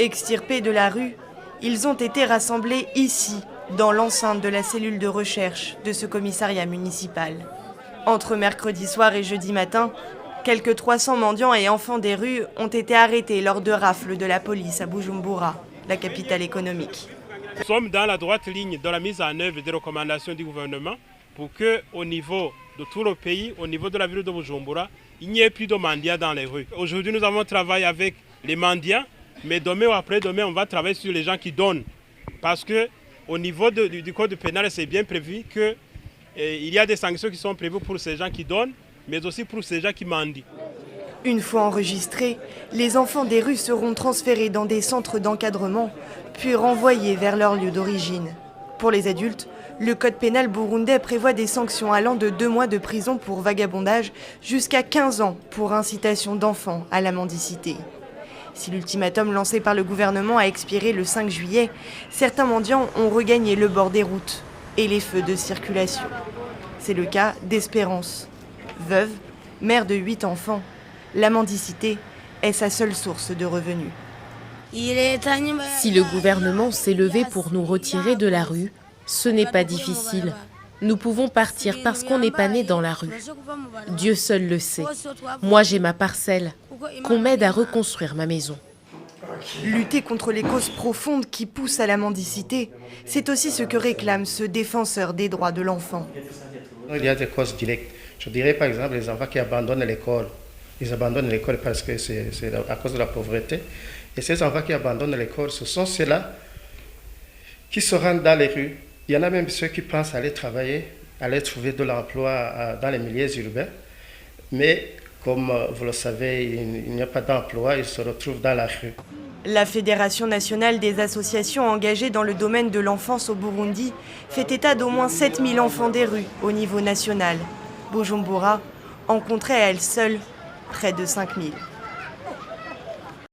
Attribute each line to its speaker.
Speaker 1: Extirpés de la rue, ils ont été rassemblés ici, dans l'enceinte de la cellule de recherche de ce commissariat municipal. Entre mercredi soir et jeudi matin, quelques 300 mendiants et enfants des rues ont été arrêtés lors de rafles de la police à Bujumbura, la capitale économique.
Speaker 2: Nous sommes dans la droite ligne de la mise en œuvre des recommandations du gouvernement pour qu'au niveau de tout le pays, au niveau de la ville de Bujumbura, il n'y ait plus de mendiants dans les rues. Aujourd'hui, nous avons travaillé avec les mendiants, mais demain ou après-demain, on va travailler sur les gens qui donnent. Parce qu'au niveau du code pénal, c'est bien prévu qu'il y a des sanctions qui sont prévues pour ces gens qui donnent, mais aussi pour ces gens qui mendient.
Speaker 1: Une fois enregistrés, les enfants des rues seront transférés dans des centres d'encadrement, puis renvoyés vers leur lieu d'origine. Pour les adultes, le code pénal burundais prévoit des sanctions allant de 2 mois de prison pour vagabondage jusqu'à 15 ans pour incitation d'enfants à la mendicité. Si l'ultimatum lancé par le gouvernement a expiré le 5 juillet, certains mendiants ont regagné le bord des routes et les feux de circulation. C'est le cas d'Espérance. Veuve, mère de 8 enfants, la mendicité est sa seule source de revenus.
Speaker 3: Si le gouvernement s'est levé pour nous retirer de la rue, ce n'est pas difficile. Nous pouvons partir parce qu'on n'est pas né dans la rue. Dieu seul le sait. Moi, j'ai ma parcelle. Qu'on m'aide à reconstruire ma maison.
Speaker 1: Lutter contre les causes profondes qui poussent à la mendicité, c'est aussi ce que réclame ce défenseur des droits de l'enfant.
Speaker 4: Il y a des causes directes. Je dirais par exemple les enfants qui abandonnent l'école. Ils abandonnent l'école parce que c'est à cause de la pauvreté. Et ces enfants qui abandonnent l'école, ce sont ceux-là qui se rendent dans les rues. Il y en a même ceux qui pensent aller travailler, aller trouver de l'emploi dans les milieux urbains. Mais comme vous le savez, il n'y a pas d'emploi, ils se retrouvent dans la rue.
Speaker 1: La Fédération nationale des associations engagées dans le domaine de l'enfance au Burundi fait état d'au moins 7000 enfants des rues au niveau national. Bujumbura en compterait à elle seule près de 5000.